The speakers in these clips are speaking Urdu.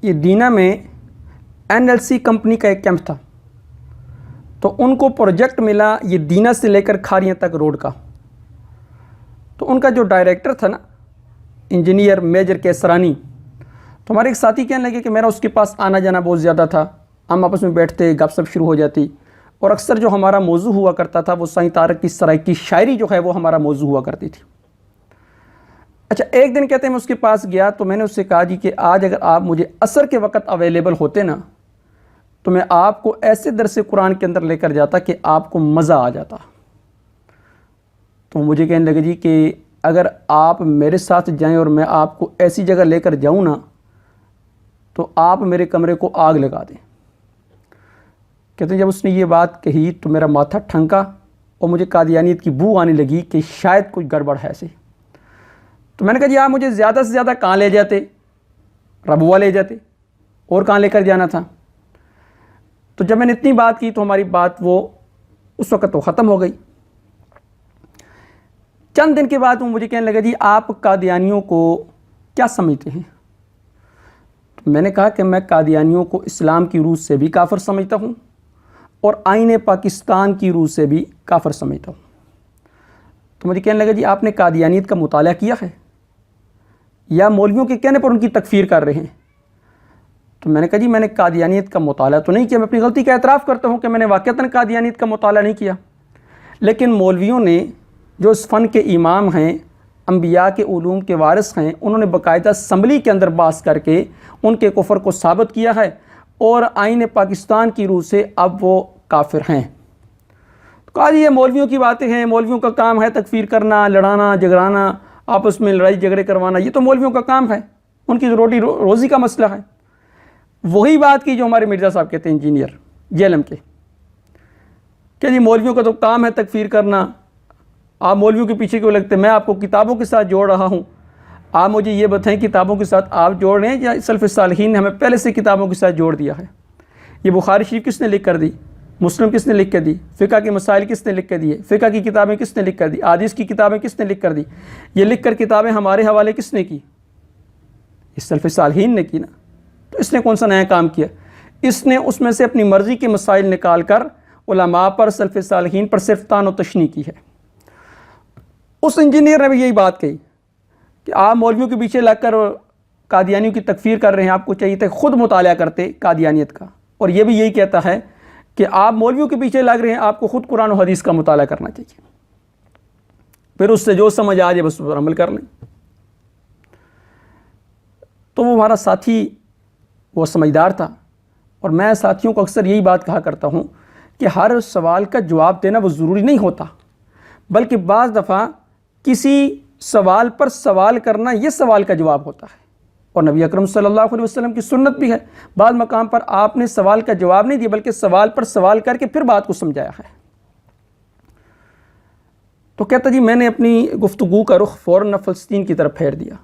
یہ دینا میں NLC کمپنی کا ایک کیمپ تھا، تو ان کو پروجیکٹ ملا یہ دینا سے لے کر کھاریاں تک روڈ کا۔ تو ان کا جو ڈائریکٹر تھا نا، انجینئر میجر کیسرانی، تو ہمارے ایک ساتھی کہنے لگے کہ میرا اس کے پاس آنا جانا بہت زیادہ تھا، ہم آپس میں بیٹھتے، گپ سپ شروع ہو جاتی، اور اکثر جو ہمارا موضوع ہوا کرتا تھا وہ سائیں طارق کی سرائے کی شاعری جو ہے وہ ہمارا موضوع ہوا کرتی تھی۔ اچھا، ایک دن کہتے ہیں میں اس کے پاس گیا تو میں نے اس سے کہا جی کہ آج اگر آپ مجھے عصر کے وقت اویلیبل ہوتے نا تو میں آپ کو ایسے درس قرآن کے اندر لے کر جاتا کہ آپ کو مزہ آ جاتا۔ تو مجھے کہنے لگے جی کہ اگر آپ میرے ساتھ جائیں اور میں آپ کو ایسی جگہ لے کر جاؤں نا تو آپ میرے کمرے کو آگ لگا دیں۔ کہتے ہیں جب اس نے یہ بات کہی تو میرا ماتھا ٹھنکا اور مجھے قادیانیت کی بو آنے لگی کہ شاید کوئی گڑبڑ ہے ایسے۔ تو میں نے کہا جی آپ مجھے زیادہ سے زیادہ کہاں لے جاتے؟ ربوہ لے جاتے، اور کہاں لے کر جانا تھا؟ تو جب میں نے اتنی بات کی تو ہماری بات وہ اس وقت تو ختم ہو گئی۔ چند دن کے بعد وہ مجھے کہنے لگا جی آپ قادیانیوں کو کیا سمجھتے ہیں؟ تو میں نے کہا کہ میں قادیانیوں کو اسلام کی روح سے بھی کافر سمجھتا ہوں اور آئین پاکستان کی روح سے بھی کافر سمجھتا ہوں۔ تو مجھے کہنے لگا جی آپ نے قادیانیت کا مطالعہ کیا ہے یا مولویوں کے کہنے پر ان کی تکفیر کر رہے ہیں؟ تو میں نے کہا جی میں نے قادیانیت کا مطالعہ تو نہیں کیا، میں اپنی غلطی کا اعتراف کرتا ہوں کہ میں نے واقعتاً قادیانیت کا مطالعہ نہیں کیا، لیکن مولویوں نے جو اس فن کے امام ہیں، انبیاء کے علوم کے وارث ہیں، انہوں نے باقاعدہ اسمبلی کے اندر بحث کر کے ان کے کفر کو ثابت کیا ہے اور آئین پاکستان کی روح سے اب وہ کافر ہیں۔ تو کہا جی یہ مولویوں کی باتیں ہیں، مولویوں کا کام ہے تکفیر کرنا، لڑانا جھگڑانا، آپس میں لڑائی جھگڑے کروانا، یہ تو مولویوں کا کام ہے، ان کی روٹی روزی کا مسئلہ ہے۔ وہی بات کی جو ہمارے مرزا صاحب کہتے ہیں انجینئر JLM کے، کہ جی مولویوں کا تو کام ہے تکفیر کرنا، آپ مولویوں کے پیچھے کیوں لگتے ہیں؟ میں آپ کو کتابوں کے ساتھ جوڑ رہا ہوں، آپ مجھے یہ بتائیں کتابوں کے ساتھ آپ جوڑ رہے ہیں یا سلف صالحین نے ہمیں پہلے سے کتابوں کے ساتھ جوڑ دیا ہے؟ یہ بخاری شریف کس نے لکھ کر دی؟ مسلم کس نے لکھ کر دی؟ فقہ کے مسائل کس نے لکھ کر دیے؟ فقہ کی کتابیں کس نے لکھ کر دی؟ حدیث کی کتابیں کس نے لکھ کر دی؟ یہ لکھ کر کتابیں ہمارے حوالے کس نے کی؟ اس سلف صالحین نے کی نا۔ تو اس نے کون سا نیا کام کیا؟ اس نے اس میں سے اپنی مرضی کے مسائل نکال کر علماء پر، سلف صالحین پر صرف طعن و تشنیع کی ہے۔ اس انجینئر نے بھی یہی بات کہی کہ آپ مولویوں کے پیچھے لگ کر قادیانیوں کی تکفیر کر رہے ہیں، آپ کو چاہیے تھا خود مطالعہ کرتے قادیانیت کا۔ اور یہ بھی یہی کہتا ہے کہ آپ مولویوں کے پیچھے لگ رہے ہیں، آپ کو خود قرآن و حدیث کا مطالعہ کرنا چاہیے، پھر اس سے جو سمجھ آ جائے بس اس پر عمل کر لیں۔ تو وہ ہمارا ساتھی وہ سمجھدار تھا، اور میں ساتھیوں کو اکثر یہی بات کہا کرتا ہوں کہ ہر سوال کا جواب دینا وہ ضروری نہیں ہوتا، بلکہ بعض دفعہ کسی سوال پر سوال کرنا یہ سوال کا جواب ہوتا ہے، اور نبی اکرم صلی اللہ علیہ وسلم کی سنت بھی ہے۔ بعض مقام پر آپ نے سوال کا جواب نہیں دیا بلکہ سوال پر سوال کر کے پھر بات کو سمجھایا ہے۔ تو کہتا جی میں نے اپنی گفتگو کا رخ فوراً فلسطین کی طرف پھیر دیا۔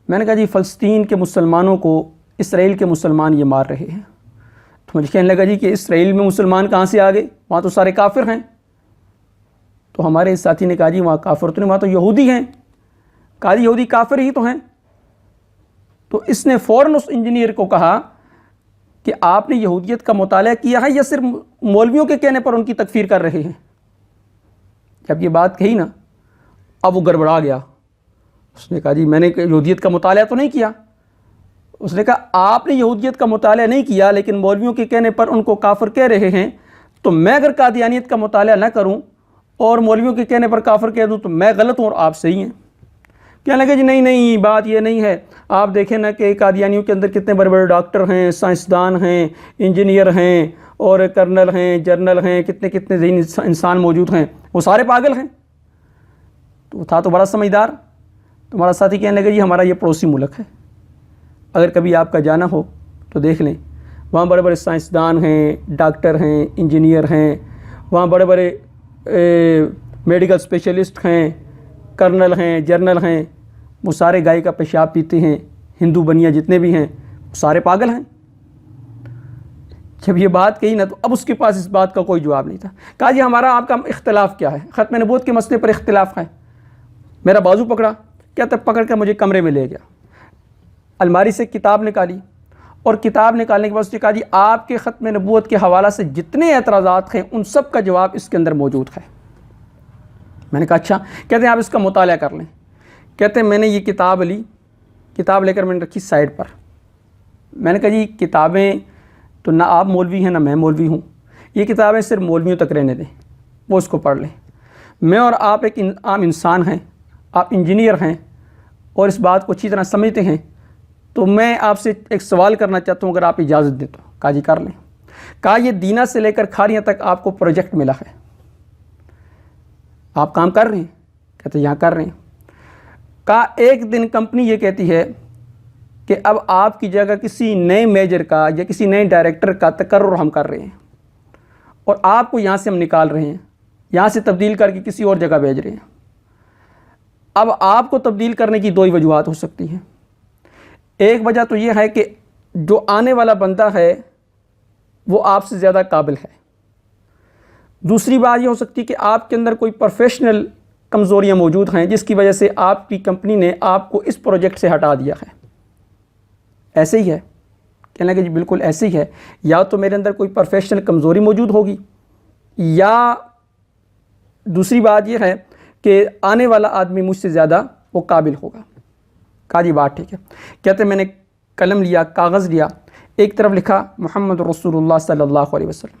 میں نے کہا جی فلسطین کے مسلمانوں کو اسرائیل کے مسلمان یہ مار رہے ہیں۔ تو مجھے کہنے لگا جی کہ اسرائیل میں مسلمان کہاں سے آ گئے؟ وہاں تو سارے کافر ہیں۔ تو ہمارے اس ساتھی نے کہا جی وہاں کافر تو نہیں، وہاں تو یہودی ہیں۔ کہا جی یہودی کافر ہی تو ہیں۔ تو اس نے فوراً اس انجینئر کو کہا کہ آپ نے یہودیت کا مطالعہ کیا ہے یا صرف مولویوں کے کہنے پر ان کی تکفیر کر رہے ہیں؟ جب یہ بات کہی نا اب وہ گڑبڑا گیا۔ اس نے کہا جی میں نے یہودیت کا مطالعہ تو نہیں کیا۔ اس نے کہا آپ نے یہودیت کا مطالعہ نہیں کیا لیکن مولویوں کے کہنے پر ان کو کافر کہہ رہے ہیں، تو میں اگر قادیانیت کا مطالعہ نہ کروں اور مولویوں کے کہنے پر کافر کہہ دوں تو میں غلط ہوں اور آپ صحیح ہیں۔ کہنے لگے جی نہیں بات یہ نہیں ہے، آپ دیکھیں نا کہ قادیانیوں کے اندر کتنے بڑے بڑے ڈاکٹر ہیں، سائنسدان ہیں، انجینئر ہیں اور کرنل ہیں، جرنل ہیں، کتنے ذہین انسان موجود ہیں، وہ سارے پاگل ہیں۔ تو تھا تو بڑا سمجھدار۔ تمہارا ساتھی کہنے لگے جی ہمارا یہ پڑوسی ملک ہے، اگر کبھی آپ کا جانا ہو تو دیکھ لیں، وہاں بڑے بڑے سائنسدان ہیں، ڈاکٹر ہیں، انجینئر ہیں، وہاں بڑے بڑے میڈیکل اسپیشلسٹ ہیں، کرنل ہیں، جرنل ہیں، وہ سارے گائے کا پیشاب پیتے ہیں، ہندو بنیا جتنے بھی ہیں وہ سارے پاگل ہیں۔ جب یہ بات کہی نا تو اب اس کے پاس اس بات کا کوئی جواب نہیں تھا۔ کہا جی ہمارا آپ کا اختلاف کیا ہے؟ ختم نبوت کے مسئلے پر اختلاف ہے۔ میرا بازو پکڑا، کیا تب پکڑ کر مجھے کمرے میں لے گیا، الماری سے کتاب نکالی اور کتاب نکالنے کے بعد اس نے کہا جی آپ کے ختم نبوت کے حوالہ سے جتنے اعتراضات ہیں ان سب کا جواب اس کے اندر موجود ہے۔ میں نے کہا اچھا، کہتے ہیں آپ اس کا مطالعہ کر لیں۔ کہتے ہیں میں نے یہ کتاب لی، کتاب لے کر میں نے رکھی سائڈ پر۔ میں نے کہا جی کتابیں تو نہ آپ مولوی ہیں نہ میں مولوی ہوں، یہ کتابیں صرف مولویوں تک رہنے دیں، وہ اس کو پڑھ لیں۔ میں اور آپ ایک عام انسان ہیں، آپ انجینئر ہیں اور اس بات کو اچھی طرح سمجھتے ہیں، تو میں آپ سے ایک سوال کرنا چاہتا ہوں اگر آپ اجازت دیں تو۔ کہا جی کر لیں۔ کہا یہ دینا سے لے کر کھاریاں تک آپ کو پروجیکٹ ملا ہے، آپ کام کر رہے ہیں؟ کہتے یہاں کر رہے ہیں۔ کہا ایک دن کمپنی یہ کہتی ہے کہ اب آپ کی جگہ کسی نئے میجر کا یا کسی نئے ڈائریکٹر کا تقرر ہم کر رہے ہیں اور آپ کو یہاں سے ہم نکال رہے ہیں، یہاں سے تبدیل کر کے کسی اور جگہ بھیج رہے ہیں۔ اب آپ کو تبدیل کرنے کی دو ہی وجوہات ہو سکتی ہیں۔ ایک وجہ تو یہ ہے کہ جو آنے والا بندہ ہے وہ آپ سے زیادہ قابل ہے۔ دوسری بات یہ ہو سکتی ہے کہ آپ کے اندر کوئی پروفیشنل کمزوریاں موجود ہیں جس کی وجہ سے آپ کی کمپنی نے آپ کو اس پروجیکٹ سے ہٹا دیا ہے۔ ایسے ہی ہے؟ کہنے لگے جی بالکل ایسے ہی ہے، یا تو میرے اندر کوئی پروفیشنل کمزوری موجود ہوگی، یا دوسری بات یہ ہے کہ آنے والا آدمی مجھ سے زیادہ وہ قابل ہوگا۔ کہا جی بات ٹھیک ہے۔ کہتے میں نے قلم لیا، کاغذ لیا، ایک طرف لکھا محمد رسول اللہ صلی اللہ علیہ وسلم،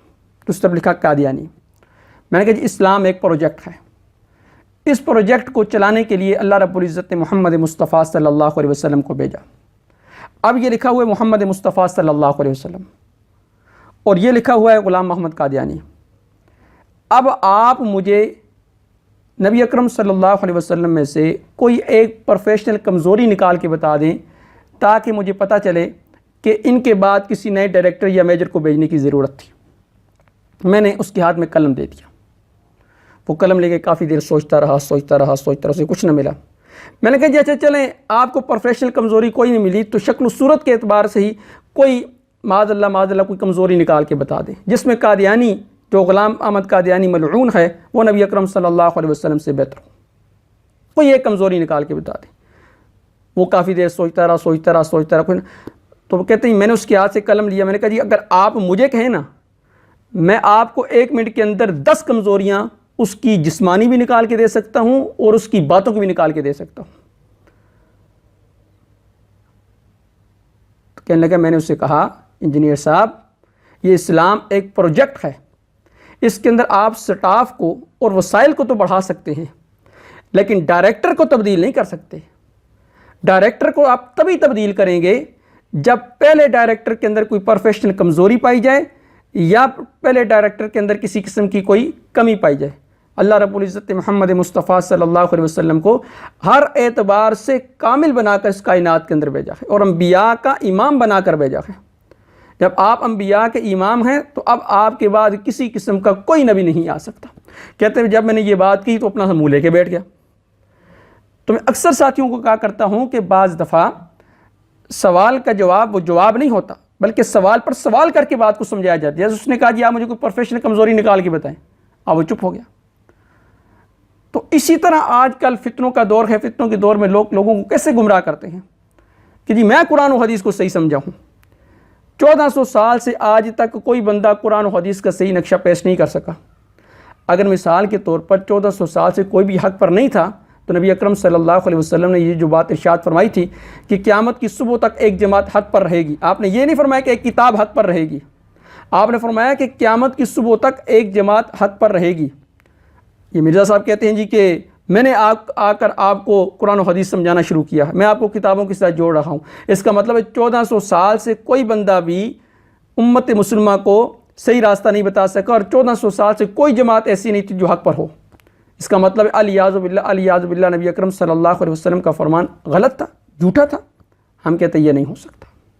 دوسری طرف لکھا قادیانی۔ میں نے کہا جی اسلام ایک پروجیکٹ ہے، اس پروجیکٹ کو چلانے کے لیے اللہ رب العزت نے محمد مصطفیٰ صلی اللہ علیہ وسلم کو بھیجا۔ اب یہ لکھا ہوا ہے محمد مصطفیٰ صلی اللہ علیہ وسلم اور یہ لکھا ہوا ہے غلام محمد قادیانی۔ اب آپ مجھے نبی اکرم صلی اللہ علیہ وسلم میں سے کوئی ایک پروفیشنل کمزوری نکال کے بتا دیں تاکہ مجھے پتہ چلے کہ ان کے بعد کسی نئے ڈائریکٹر یا میجر کو بھیجنے کی ضرورت تھی۔ میں نے اس کے ہاتھ میں قلم دے دیا، وہ قلم لے کے کافی دیر سوچتا رہا، اسے کچھ نہ ملا۔ میں نے کہا جی اچھا چلیں، آپ کو پروفیشنل کمزوری کوئی نہیں ملی تو شکل و صورت کے اعتبار سے ہی کوئی معاذ اللہ کوئی کمزوری نکال کے بتا دیں جس میں قادیانی جو غلام احمد قادیانی ملعون ہے وہ نبی اکرم صلی اللہ علیہ وسلم سے بہتر ہو، کوئی ایک کمزوری نکال کے بتا دیں۔ وہ کافی دیر سوچتا رہا کوئی، تو وہ کہتے ہیں میں نے اس کے ہاتھ سے قلم لیا۔ میں نے کہا جی اگر آپ مجھے کہیں نا، میں آپ کو 1 منٹ کے اندر 10 کمزوریاں اس کی جسمانی بھی نکال کے دے سکتا ہوں اور اس کی باتوں کو بھی نکال کے دے سکتا ہوں۔ تو کہنے لگا، میں نے اس سے کہا انجینئر صاحب یہ اسلام ایک پروجیکٹ ہے، اس کے اندر آپ سٹاف کو اور وسائل کو تو بڑھا سکتے ہیں لیکن ڈائریکٹر کو تبدیل نہیں کر سکتے۔ ڈائریکٹر کو آپ تبھی تبدیل کریں گے جب پہلے ڈائریکٹر کے اندر کوئی پروفیشنل کمزوری پائی جائے یا پہلے ڈائریکٹر کے اندر کسی قسم کی کوئی کمی پائی جائے۔ اللہ رب العزت محمد مصطفیٰ صلی اللہ علیہ وسلم کو ہر اعتبار سے کامل بنا کر اس کائنات کے اندر بھیجا ہے اور انبیاء کا امام بنا کر بھیجا ہے۔ جب آپ انبیاء کے امام ہیں تو اب آپ کے بعد کسی قسم کا کوئی نبی نہیں آ سکتا۔ کہتے ہیں جب میں نے یہ بات کی تو اپنا منہ لے کے بیٹھ گیا۔ تو میں اکثر ساتھیوں کو کہا کرتا ہوں کہ بعض دفعہ سوال کا جواب وہ جواب نہیں ہوتا بلکہ سوال پر سوال کر کے بات کو سمجھایا جاتا ہے۔ جیسے اس نے کہا جی آپ مجھے کوئی پروفیشنل کمزوری نکال کے بتائیں، اب وہ چپ ہو گیا۔ تو اسی طرح آج کل فتنوں کا دور ہے، فتنوں کے دور میں لوگوں کو کیسے گمراہ کرتے ہیں کہ جی میں قرآن و حدیث کو صحیح سمجھا ہوں۔ 1400 سال سے آج تک کوئی بندہ قرآن و حدیث کا صحیح نقشہ پیش نہیں کر سکا۔ اگر مثال کے طور پر 1400 سال سے کوئی بھی حق پر نہیں تھا تو نبی اکرم صلی اللہ علیہ وسلم نے یہ جو بات ارشاد فرمائی تھی کہ قیامت کی صبح تک ایک جماعت حق پر رہے گی، آپ نے یہ نہیں فرمایا کہ ایک کتاب حق پر رہے گی، آپ نے فرمایا کہ قیامت کی صبح تک ایک جماعت حق پر رہے گی۔ یہ مرزا صاحب کہتے ہیں جی کہ میں نے آ کر آپ کو قرآن و حدیث سمجھانا شروع کیا، میں آپ کو کتابوں کے ساتھ جوڑ رہا ہوں۔ اس کا مطلب ہے 1400 سال سے کوئی بندہ بھی امت مسلمہ کو صحیح راستہ نہیں بتا سکا اور 1400 سال سے کوئی جماعت ایسی نہیں تھی جو حق پر ہو۔ اس کا مطلب الیاذ باللہ نبی اکرم صلی اللہ علیہ وسلم کا فرمان غلط تھا، جھوٹا تھا۔ ہم کہتے ہیں یہ نہیں ہو سکتا۔